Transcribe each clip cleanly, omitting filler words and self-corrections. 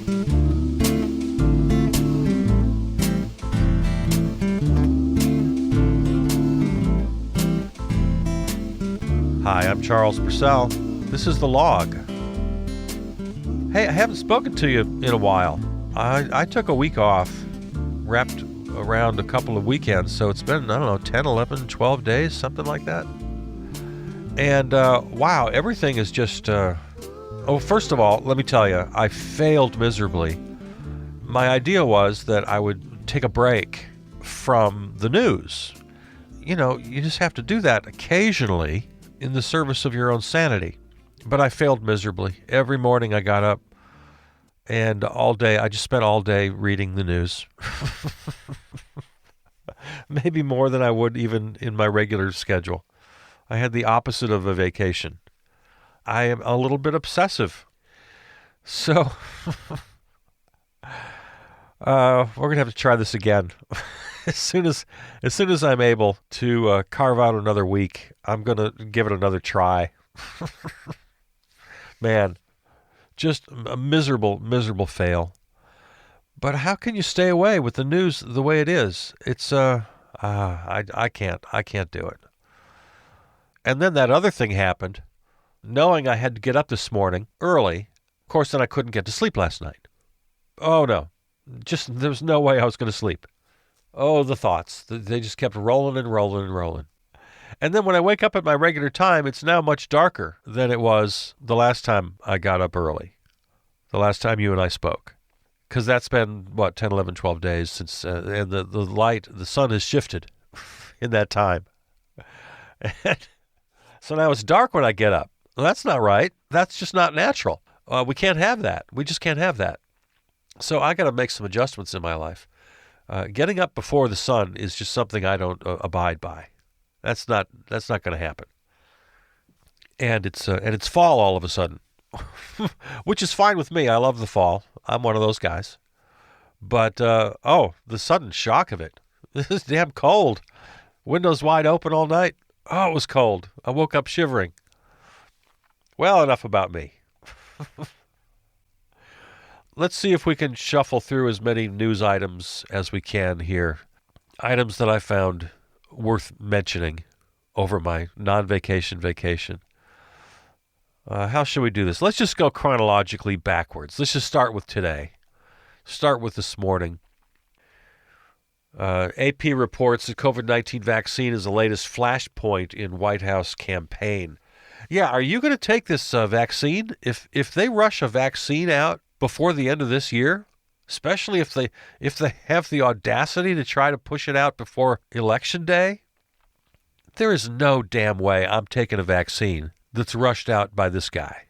Hi, I'm Charles Purcell. This is The Log. Hey, I haven't spoken to you in a while. I took a week off, wrapped around a couple of weekends, so it's been, 10, 11, 12 days, something like that. And, wow, everything is just, first of all, let me tell you, I failed miserably. My idea was that I would take a break from the news. You know, you just have to do that occasionally in the service of your own sanity. But I failed miserably. Every morning I got up and I just spent all day reading the news. Maybe more than I would even in my regular schedule. I had the opposite of a vacation. I am a little bit obsessive. So, we're going to have to try this again. As soon as I'm able to carve out another week, I'm going to give it another try. Man, just a miserable, miserable fail. But how can you stay away with the news the way it is? It's I can't do it. And then that other thing happened, knowing I had to get up this morning early. Of course, then I couldn't get to sleep last night. Oh no, there was no way I was going to sleep. Oh, the thoughts. They just kept rolling and rolling and rolling. And then when I wake up at my regular time, it's now much darker than it was the last time I got up early. The last time you and I spoke. Because that's been, 10, 11, 12 days since, and the sun has shifted in that time. So now it's dark when I get up. Well, that's not right. That's just not natural. We can't have that. We just can't have that. So I got to make some adjustments in my life. Getting up before the sun is just something I don't abide by. That's not going to happen. And it's fall all of a sudden, which is fine with me. I love the fall. I'm one of those guys. But the sudden shock of it. This is damn cold. Windows wide open all night. Oh, it was cold. I woke up shivering. Well, enough about me. Let's see if we can shuffle through as many news items as we can here. Items that I found worth mentioning over my non-vacation vacation. How should we do this? Let's just go chronologically backwards. Let's just start with today. Start with this morning. AP reports the COVID-19 vaccine is the latest flashpoint in White House campaign. Yeah, are you going to take this vaccine? If they rush a vaccine out before the end of this year, especially if they have the audacity to try to push it out before Election Day, there is no damn way I'm taking a vaccine that's rushed out by this guy.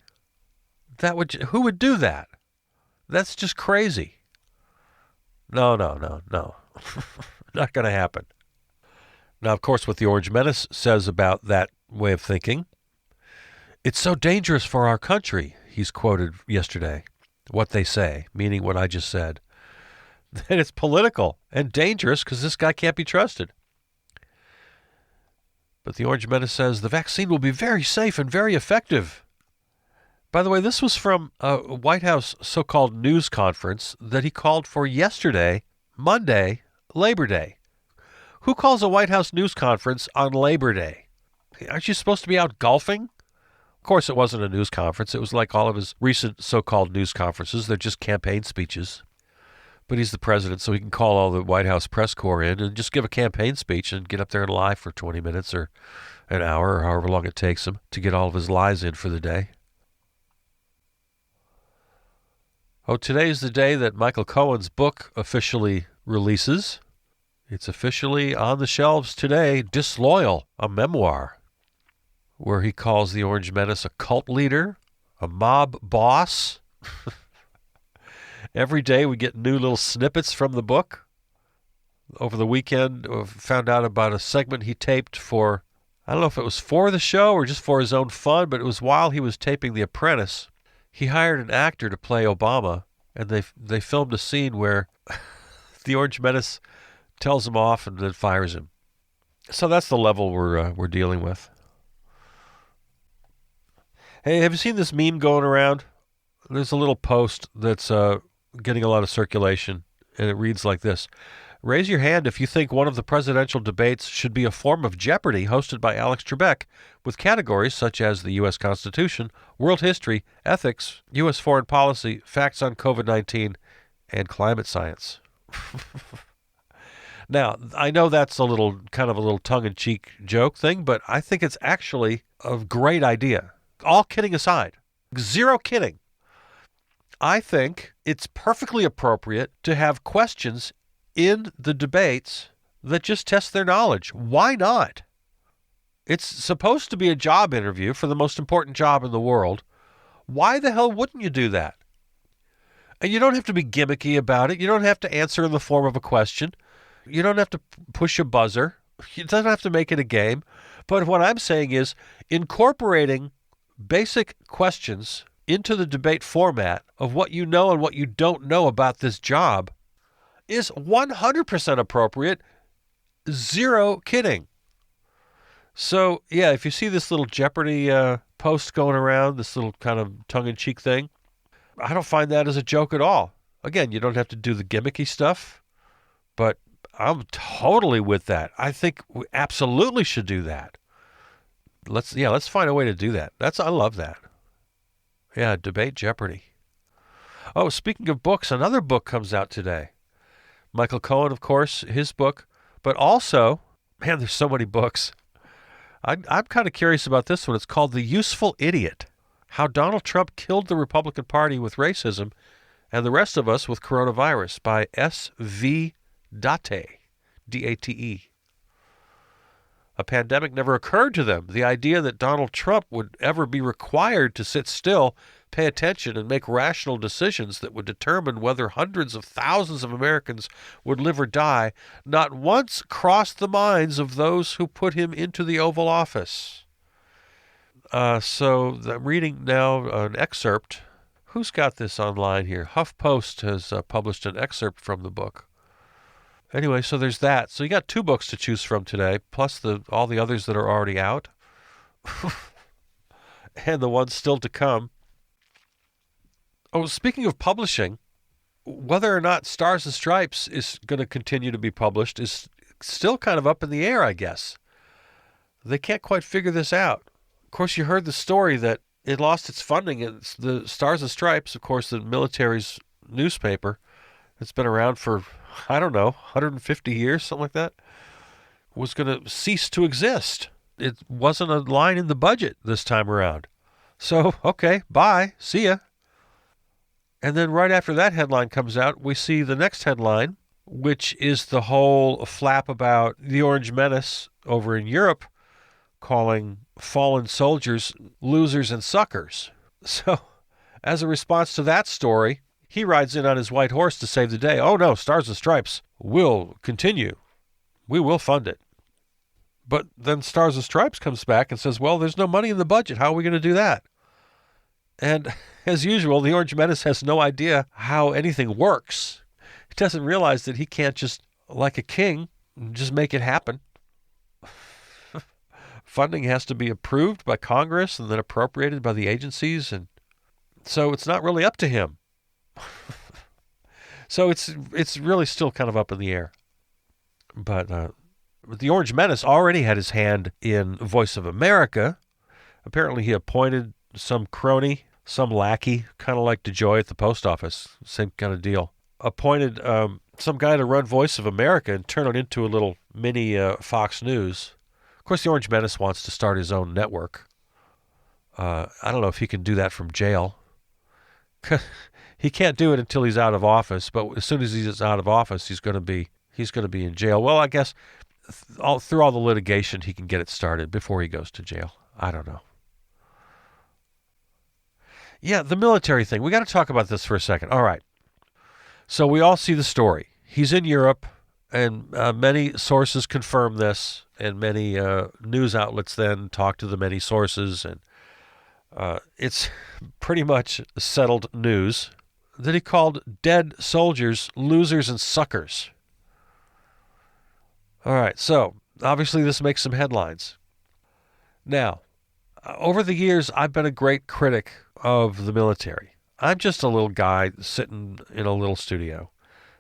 Who would do that? That's just crazy. No. Not going to happen. Now, of course, what the Orange Menace says about that way of thinking, it's so dangerous for our country, he's quoted yesterday. What they say, meaning what I just said. That it's political and dangerous because this guy can't be trusted. But the Orange Menace says the vaccine will be very safe and very effective. By the way, this was from a White House so-called news conference that he called for yesterday, Monday, Labor Day. Who calls a White House news conference on Labor Day? Aren't you supposed to be out golfing? Of course, it wasn't a news conference. It was like all of his recent so-called news conferences. They're just campaign speeches. But he's the president, so he can call all the White House press corps in and just give a campaign speech and get up there and lie for 20 minutes or an hour or however long it takes him to get all of his lies in for the day. Oh, today's the day that Michael Cohen's book officially releases. It's officially on the shelves today, Disloyal, a memoir, where he calls the Orange Menace a cult leader, a mob boss. Every day we get new little snippets from the book. Over the weekend, I found out about a segment he taped for, I don't know if it was for the show or just for his own fun, but it was while he was taping The Apprentice. He hired an actor to play Obama, and they filmed a scene where the Orange Menace tells him off and then fires him. So that's the level we're dealing with. Hey, have you seen this meme going around? There's a little post that's getting a lot of circulation, and it reads like this. Raise your hand if you think one of the presidential debates should be a form of Jeopardy hosted by Alex Trebek, with categories such as the U.S. Constitution, world history, ethics, U.S. foreign policy, facts on COVID-19, and climate science. Now, I know that's a little tongue-in-cheek joke thing, but I think it's actually a great idea. All kidding aside, zero kidding. I think it's perfectly appropriate to have questions in the debates that just test their knowledge. Why not? It's supposed to be a job interview for the most important job in the world. Why the hell wouldn't you do that? And you don't have to be gimmicky about it. You don't have to answer in the form of a question. You don't have to push a buzzer. You don't have to make it a game. But what I'm saying is incorporating basic questions into the debate format of what you know and what you don't know about this job is 100% appropriate. Zero kidding. So, yeah, if you see this little Jeopardy post going around, this little kind of tongue-in-cheek thing, I don't find that as a joke at all. Again, you don't have to do the gimmicky stuff, but I'm totally with that. I think we absolutely should do that. Let's find a way to do that. I love that. Yeah, debate Jeopardy. Oh, speaking of books, another book comes out today. Michael Cohen, of course, his book, but also, man, there's so many books. I'm kind of curious about this one. It's called The Useful Idiot: How Donald Trump Killed the Republican Party with Racism and the Rest of Us with Coronavirus, by S.V. Date, D-A-T-E. A pandemic never occurred to them. The idea that Donald Trump would ever be required to sit still, pay attention, and make rational decisions that would determine whether hundreds of thousands of Americans would live or die, not once crossed the minds of those who put him into the Oval Office. So I'm reading now an excerpt. Who's got this online here? HuffPost has published an excerpt from the book. Anyway, so there's that. So you got 2 books to choose from today, plus all the others that are already out, and the ones still to come. Oh, speaking of publishing, whether or not Stars and Stripes is going to continue to be published is still kind of up in the air, I guess. They can't quite figure this out. Of course, you heard the story that it lost its funding. It's the Stars and Stripes, of course, the military's newspaper. It's been around for, I don't know, 150 years, something like that, was going to cease to exist. It wasn't a line in the budget this time around. So, okay, bye, see ya. And then right after that headline comes out, we see the next headline, which is the whole flap about the Orange Menace over in Europe calling fallen soldiers losers and suckers. So, as a response to that story, he rides in on his white horse to save the day. Oh no, Stars and Stripes will continue. We will fund it. But then Stars and Stripes comes back and says, well, there's no money in the budget. How are we going to do that? And as usual, the Orange Menace has no idea how anything works. He doesn't realize that he can't just, like a king, just make it happen. Funding has to be approved by Congress and then appropriated by the agencies. And so it's not really up to him. So it's really still kind of up in the air. But the Orange Menace already had his hand in Voice of America. Apparently he appointed some crony, some lackey, kind of like DeJoy at the post office, same kind of deal. Appointed some guy to run Voice of America and turn it into a little mini Fox News. Of course, the Orange Menace wants to start his own network. I don't know if he can do that from jail. He can't do it until he's out of office, but as soon as he's out of office, he's going to be in jail. Well, I guess through all the litigation, he can get it started before he goes to jail. I don't know. Yeah, the military thing. We got to talk about this for a second. All right. So we all see the story. He's in Europe, and many sources confirm this, and many news outlets then talk to the many sources, and it's pretty much settled news that he called dead soldiers losers and suckers. All right, so obviously this makes some headlines. Now, over the years, I've been a great critic of the military. I'm just a little guy sitting in a little studio.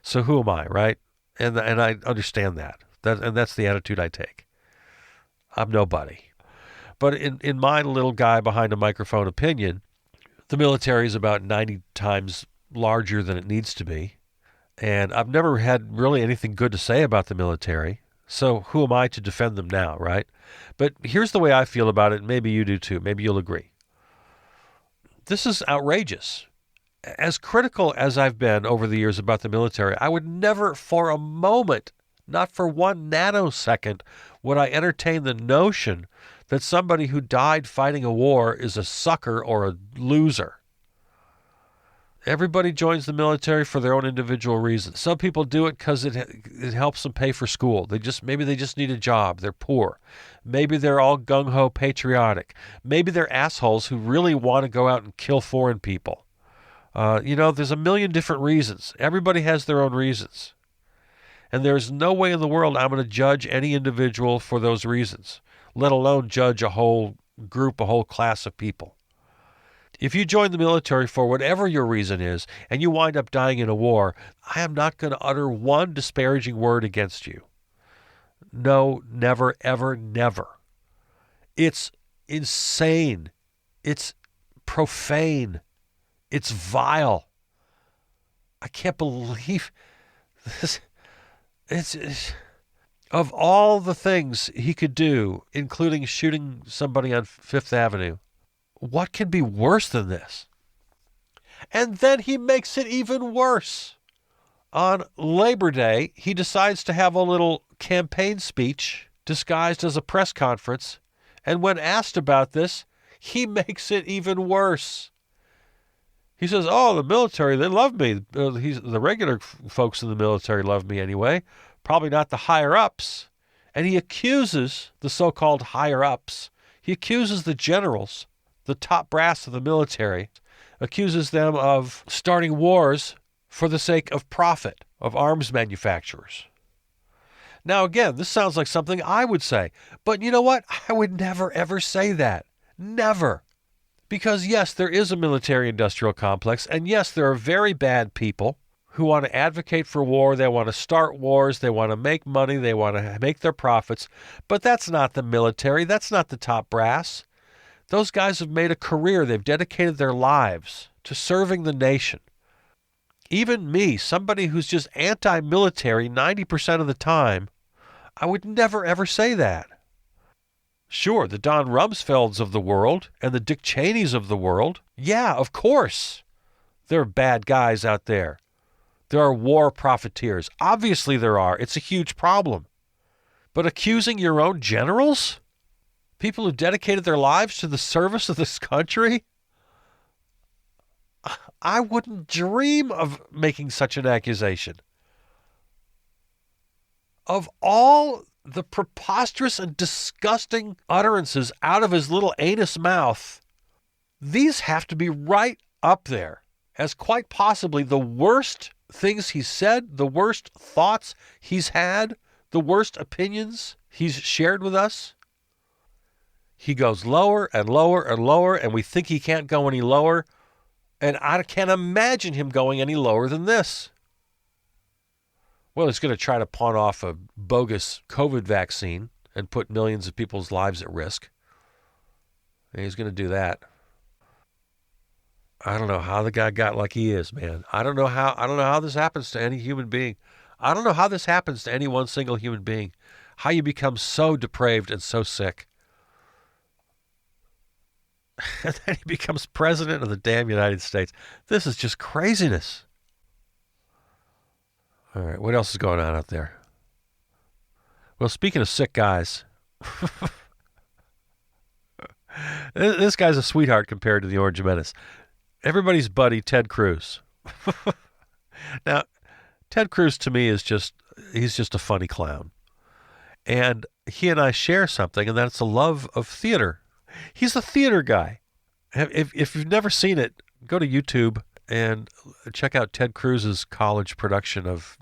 So who am I, right? And I understand that. And that's the attitude I take. I'm nobody. But in my little guy behind a microphone opinion, the military is about 90 times larger than it needs to be. And I've never had really anything good to say about the military. So who am I to defend them now, right? But here's the way I feel about it. Maybe you do too. Maybe you'll agree. This is outrageous. As critical as I've been over the years about the military, I would never for a moment, not for 1 nanosecond, would I entertain the notion that somebody who died fighting a war is a sucker or a loser. Everybody joins the military for their own individual reasons. Some people do it because it helps them pay for school. Maybe they just need a job. They're poor. Maybe they're all gung-ho patriotic. Maybe they're assholes who really want to go out and kill foreign people. There's a million different reasons. Everybody has their own reasons. And there's no way in the world I'm going to judge any individual for those reasons, let alone judge a whole group, a whole class of people. If you join the military for whatever your reason is, and you wind up dying in a war, I am not going to utter one disparaging word against you. No, never, ever, never. It's insane. It's profane. It's vile. I can't believe this. It's of all the things he could do, including shooting somebody on Fifth Avenue, what can be worse than this? And then he makes it even worse. On Labor Day, he decides to have a little campaign speech disguised as a press conference, and when asked about this, he makes it even worse. He says, the military, they love me. The regular folks in the military love me anyway. Probably not the higher-ups. And he accuses the so-called higher-ups. He accuses the generals, the top brass of the military, accuses them of starting wars for the sake of profit, of arms manufacturers. Now, again, this sounds like something I would say. But you know what? I would never, ever say that. Never. Because, yes, there is a military-industrial complex, and yes, there are very bad people who want to advocate for war. They want to start wars. They want to make money. They want to make their profits. But that's not the military. That's not the top brass. Those guys have made a career. They've dedicated their lives to serving the nation. Even me, somebody who's just anti-military 90% of the time, I would never, ever say that. Sure, the Don Rumsfelds of the world and the Dick Cheneys of the world, yeah, of course. There are bad guys out there. There are war profiteers. Obviously there are. It's a huge problem. But accusing your own generals? People who dedicated their lives to the service of this country? I wouldn't dream of making such an accusation. Of all the preposterous and disgusting utterances out of his little anus mouth, these have to be right up there as quite possibly the worst things he's said, the worst thoughts he's had, the worst opinions he's shared with us. He goes lower and lower and lower, and we think he can't go any lower, and I can't imagine him going any lower than this. Well, he's going to try to pawn off a bogus COVID vaccine and put millions of people's lives at risk. And he's going to do that. I don't know how the guy got like he is, man. I don't know how this happens to any human being. I don't know how this happens to any one single human being. How you become so depraved and so sick. And then he becomes president of the damn United States. This is just craziness. All right, what else is going on out there? Well, speaking of sick guys, this guy's a sweetheart compared to the Orange Menace. Everybody's buddy, Ted Cruz. Now, Ted Cruz to me he's just a funny clown. And he and I share something, and that's a love of theater. He's a theater guy. If you've never seen it, go to YouTube and check out Ted Cruz's college production of,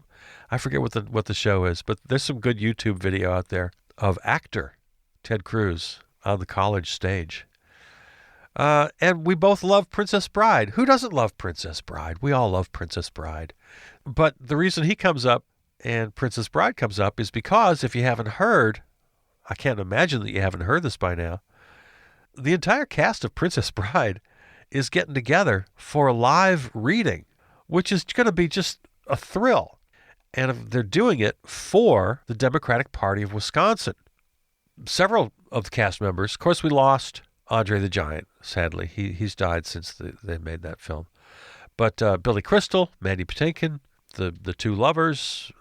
I forget what the show is, but there's some good YouTube video out there of actor Ted Cruz on the college stage. And we both love Princess Bride. Who doesn't love Princess Bride? We all love Princess Bride. But the reason he comes up and Princess Bride comes up is because if you haven't heard, I can't imagine that you haven't heard this by now, the entire cast of Princess Bride is getting together for a live reading, which is going to be just a thrill. And they're doing it for the Democratic Party of Wisconsin. Several of the cast members, of course, we lost Andre the Giant, sadly. He's died since they made that film. But Billy Crystal, Mandy Patinkin, the two lovers,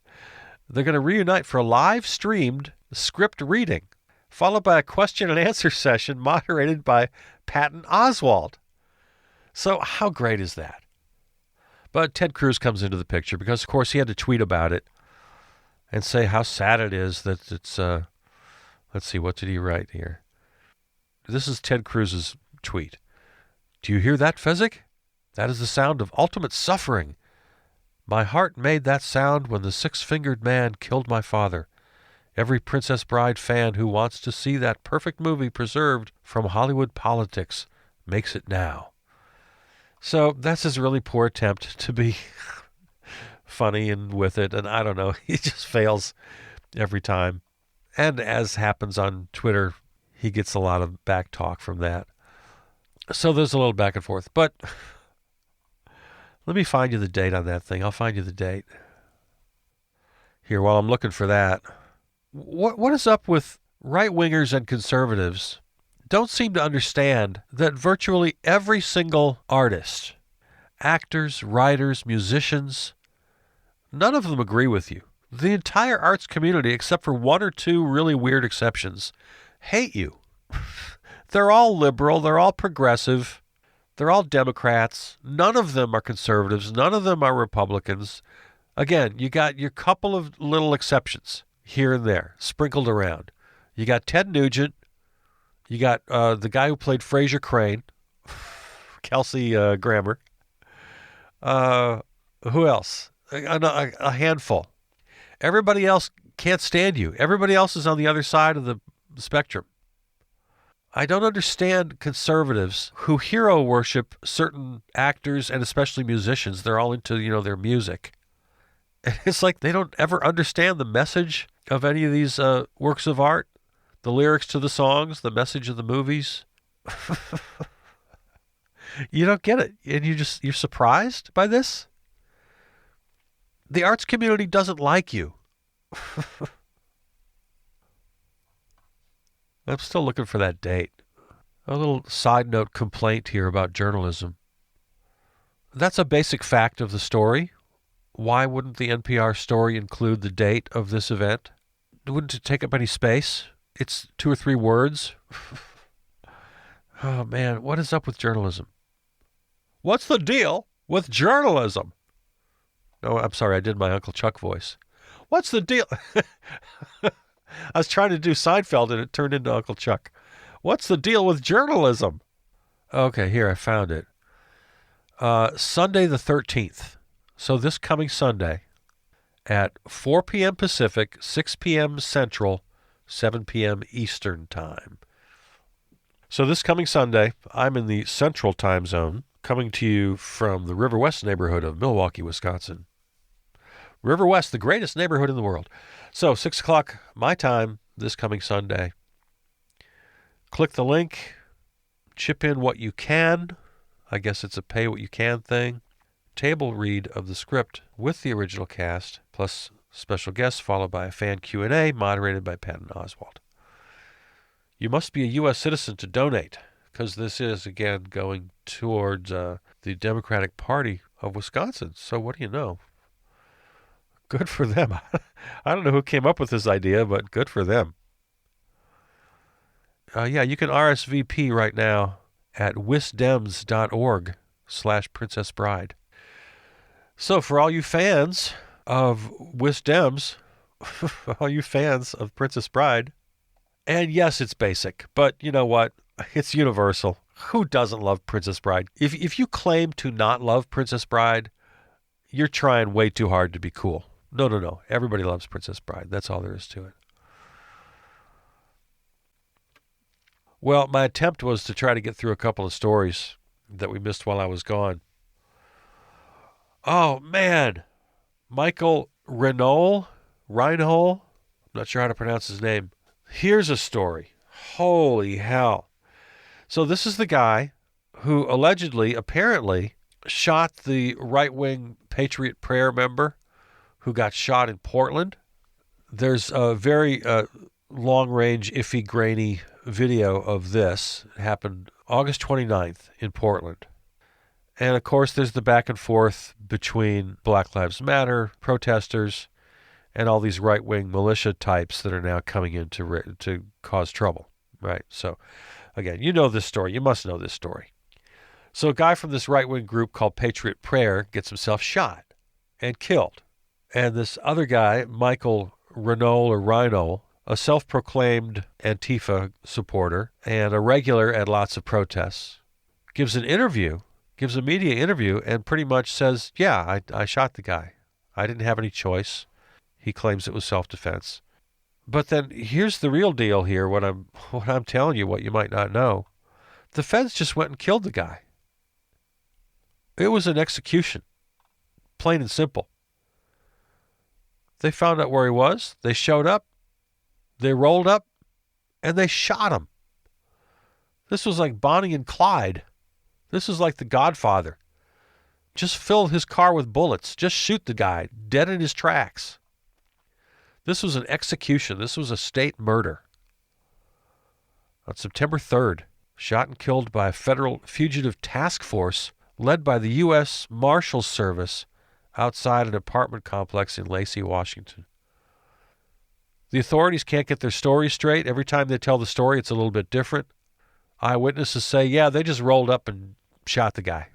they're going to reunite for a live-streamed script reading, followed by a question and answer session moderated by Patton Oswalt. So how great is that? But Ted Cruz comes into the picture because, of course, he had to tweet about it and say how sad it is that it's, let's see, what did he write here? This is Ted Cruz's tweet. Do you hear that, Fezzik? That is the sound of ultimate suffering. My heart made that sound when the six-fingered man killed my father. Every Princess Bride fan who wants to see that perfect movie preserved from Hollywood politics makes it now. So that's his really poor attempt to be funny and with it, and I don't know, he just fails every time. And as happens on Twitter, he gets a lot of back talk from that. So there's a little back and forth. But let me find you the date on that thing. I'll find you the date. Here, while I'm looking for that. What is up with right-wingers and conservatives don't seem to understand that virtually every single artist, actors, writers, musicians, none of them agree with you. The entire arts community, except for one or two really weird exceptions, hate you. They're all liberal. They're all progressive. They're all Democrats. None of them are conservatives. None of them are Republicans. Again, you got your couple of little exceptions here and there sprinkled around. You got Ted Nugent. You got the guy who played Fraser Crane, Kelsey Grammer. Who else? A handful. Everybody else can't stand you. Everybody else is on the other side of the spectrum. I don't understand conservatives who hero worship certain actors and especially musicians. They're all into, their music. And it's like they don't ever understand the message of any of these works of art, the lyrics to the songs, the message of the movies. You don't get it. And you're surprised by this? The arts community doesn't like you. I'm still looking for that date. A little side note complaint here about journalism. That's a basic fact of the story. Why wouldn't the NPR story include the date of this event? Wouldn't it take up any space? It's 2 or 3 words. Oh, man, what is up with journalism? What's the deal with journalism? No, I'm sorry, I did my Uncle Chuck voice. What's the deal? I was trying to do Seinfeld, and it turned into Uncle Chuck. What's the deal with journalism? Okay, here, I found it. Sunday the 13th. So this coming Sunday at 4 p.m. Pacific, 6 p.m. Central, 7 p.m. Eastern Time. So this coming Sunday, I'm in the Central Time Zone, coming to you from the River West neighborhood of Milwaukee, Wisconsin. River West, the greatest neighborhood in the world. So 6 o'clock my time this coming Sunday. Click the link, chip in what you can. I guess it's a pay what you can thing. Table read of the script with the original cast, plus special guests, followed by a fan Q&A moderated by Patton Oswalt. You must be a U.S. citizen to donate, because this is, again, going towards the Democratic Party of Wisconsin. So what do you know? Good for them. I don't know who came up with this idea, but good for them. Yeah, you can RSVP right now at wisdems.org/Princess Bride. So for all you fans of Wisdems, all you fans of Princess Bride, and yes, it's basic, but you know what? It's universal. Who doesn't love Princess Bride? If you claim to not love Princess Bride, you're trying way too hard to be cool. No. Everybody loves Princess Bride. That's all there is to it. Well, my attempt was to try to get through a couple of stories that we missed while I was gone. Oh, man. Michael Reinhold? I'm not sure how to pronounce his name. Here's a story. Holy hell. So this is the guy who allegedly, apparently, shot the right-wing Patriot Prayer member who got shot in Portland. There's a very long-range, iffy, grainy video of this. It happened August 29th in Portland. And, of course, there's the back and forth between Black Lives Matter protesters and all these right-wing militia types that are now coming in to cause trouble, right? So, again, you know this story. You must know this story. So a guy from this right-wing group called Patriot Prayer gets himself shot and killed. And this other guy, Michael Reinhold, a self-proclaimed Antifa supporter and a regular at lots of protests, gives a media interview, and pretty much says, yeah, I shot the guy. I didn't have any choice. He claims it was self-defense. But then here's the real deal here, what I'm telling you, what you might not know. The feds just went and killed the guy. It was an execution, plain and simple. They found out where he was. They showed up. They rolled up, and they shot him. This was like Bonnie and Clyde. This was like The Godfather. Just fill his car with bullets. Just shoot the guy, dead in his tracks. This was an execution. This was a state murder. On September 3rd, shot and killed by a federal fugitive task force led by the U.S. Marshals Service outside an apartment complex in Lacey, Washington. The authorities can't get their story straight. Every time they tell the story, it's a little bit different. Eyewitnesses say, yeah, they just rolled up and shot the guy.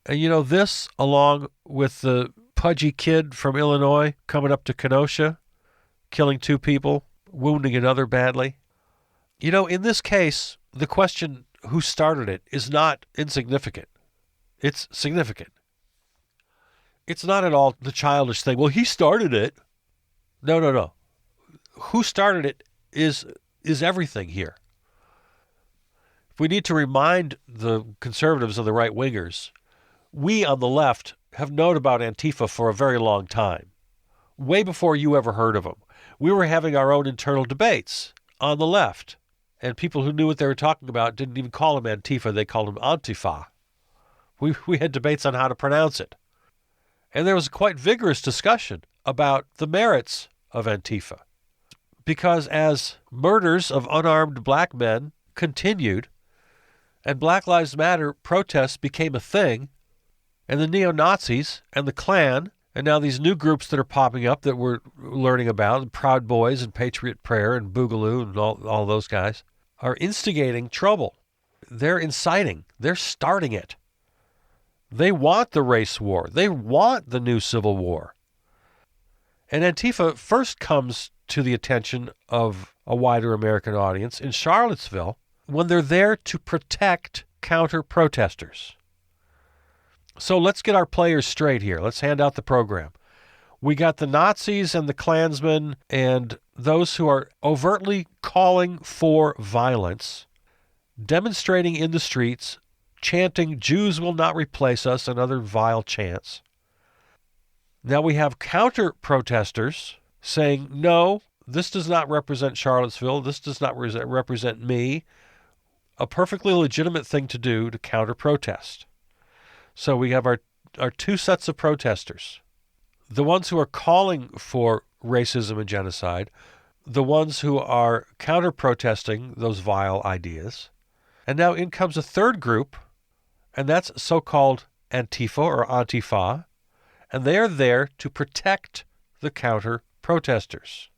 And you know, this, along with the pudgy kid from Illinois coming up to Kenosha, killing 2 people, wounding another badly. You know, in this case, the question, who started it, is not insignificant. It's significant. It's not at all the childish thing, well, he started it. No. Who started it is everything here. If we need to remind the conservatives and the right-wingers, we on the left have known about Antifa for a very long time, way before you ever heard of them. We were having our own internal debates on the left, and people who knew what they were talking about didn't even call them Antifa, they called them Antifa. We had debates on how to pronounce it. And there was a quite vigorous discussion about the merits of Antifa. Because as murders of unarmed black men continued, and Black Lives Matter protests became a thing, and the neo-Nazis and the Klan, and now these new groups that are popping up that we're learning about, Proud Boys and Patriot Prayer and Boogaloo and all those guys, are instigating trouble. They're inciting. They're starting it. They want the race war. They want the new civil war. And Antifa first comes to the attention of a wider American audience in Charlottesville when they're there to protect counter-protesters. So let's get our players straight here. Let's hand out the program. We got the Nazis and the Klansmen and those who are overtly calling for violence, demonstrating in the streets, chanting, "Jews will not replace us," and other vile chants. Now we have counter-protesters saying, no, this does not represent Charlottesville. This does not represent me. A perfectly legitimate thing to do to counter-protest. So we have our 2 sets of protesters. The ones who are calling for racism and genocide, the ones who are counter-protesting those vile ideas. And now in comes a third group, and that's so-called Antifa or Antifa, and they are there to protect the counter-protesters,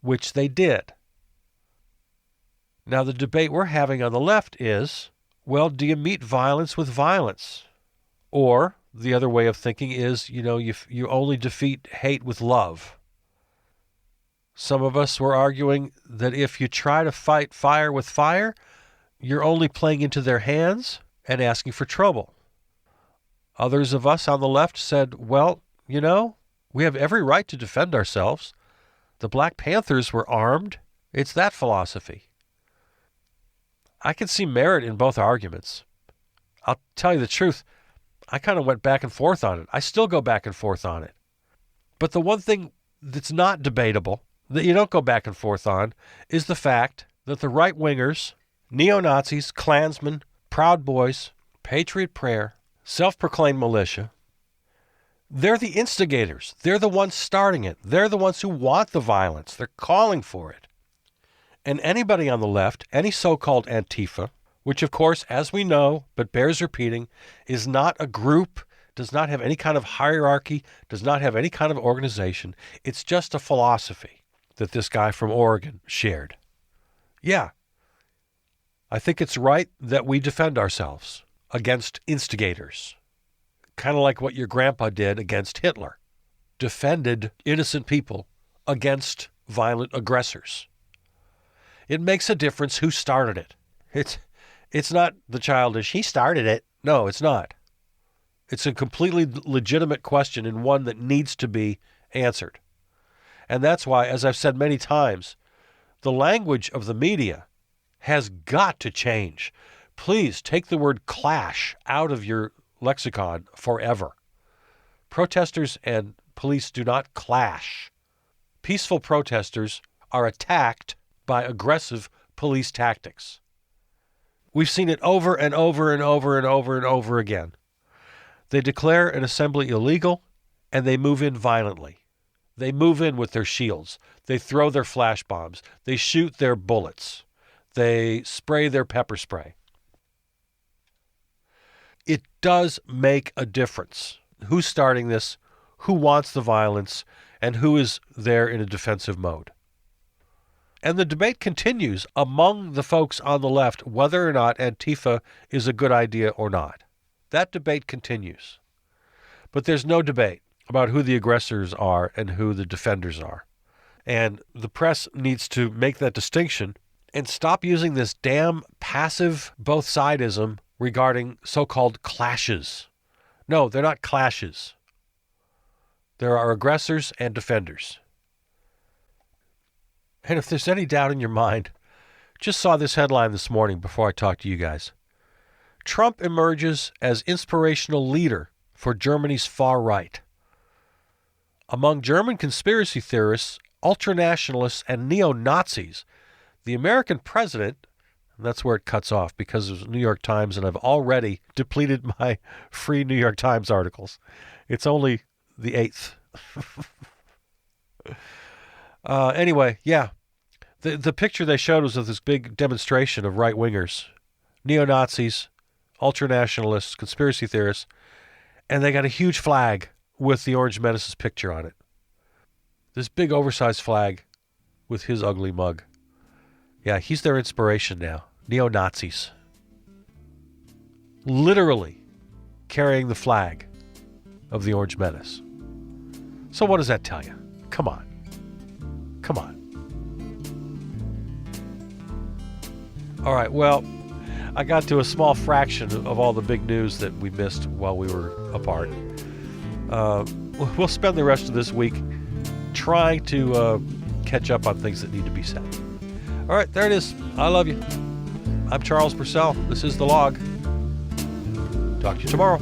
which they did. Now the debate we're having on the left is, well, do you meet violence with violence? Or the other way of thinking is, you only defeat hate with love. Some of us were arguing that if you try to fight fire with fire, you're only playing into their hands and asking for trouble. Others of us on the left said, well, we have every right to defend ourselves. The Black Panthers were armed. It's that philosophy. I can see merit in both arguments. I'll tell you the truth. I kind of went back and forth on it. I still go back and forth on it. But the one thing that's not debatable, that you don't go back and forth on, is the fact that the right-wingers, neo-Nazis, Klansmen, Proud Boys, Patriot Prayer, self-proclaimed militia, they're the instigators. They're the ones starting it. They're the ones who want the violence. They're calling for it. And anybody on the left, any so-called Antifa, which of course, as we know, but bears repeating, is not a group, does not have any kind of hierarchy, does not have any kind of organization. It's just a philosophy that this guy from Oregon shared. Yeah, I think it's right that we defend ourselves against instigators. Kind of like what your grandpa did against Hitler. Defended innocent people against violent aggressors. It makes a difference who started it. It's not the childish, he started it. No, it's not. It's a completely legitimate question and one that needs to be answered. And that's why, as I've said many times, the language of the media has got to change. Please take the word clash out of your lexicon forever. Protesters and police do not clash. Peaceful protesters are attacked by aggressive police tactics. We've seen it over and over and over and over and over again. They declare an assembly illegal, and they move in violently. They move in with their shields. They throw their flash bombs. They shoot their bullets. They spray their pepper spray. It does make a difference who's starting this, who wants the violence, and who is there in a defensive mode. And the debate continues among the folks on the left whether or not Antifa is a good idea or not. That debate continues. But there's no debate about who the aggressors are and who the defenders are. And the press needs to make that distinction and stop using this damn passive both-sidism regarding so-called clashes. No, they're not clashes. There are aggressors and defenders. And if there's any doubt in your mind, just saw this headline this morning before I talked to you guys. Trump emerges as inspirational leader for Germany's far right. Among German conspiracy theorists, ultranationalists, and neo-Nazis, the American president, and that's where it cuts off because of the New York Times, and I've already depleted my free New York Times articles. It's only the 8th. Anyway, yeah. The picture they showed was of this big demonstration of right-wingers, neo-Nazis, ultranationalists, conspiracy theorists, and they got a huge flag with the Orange Menace's picture on it. This big oversized flag with his ugly mug. Yeah, he's their inspiration now. Neo-Nazis. Literally carrying the flag of the Orange Menace. So what does that tell you? Come on. Come on. All right, well, I got to a small fraction of all the big news that we missed while we were apart. We'll spend the rest of this week trying to catch up on things that need to be said. All right, there it is. I love you. I'm Charles Purcell. This is The Log. Talk to you tomorrow.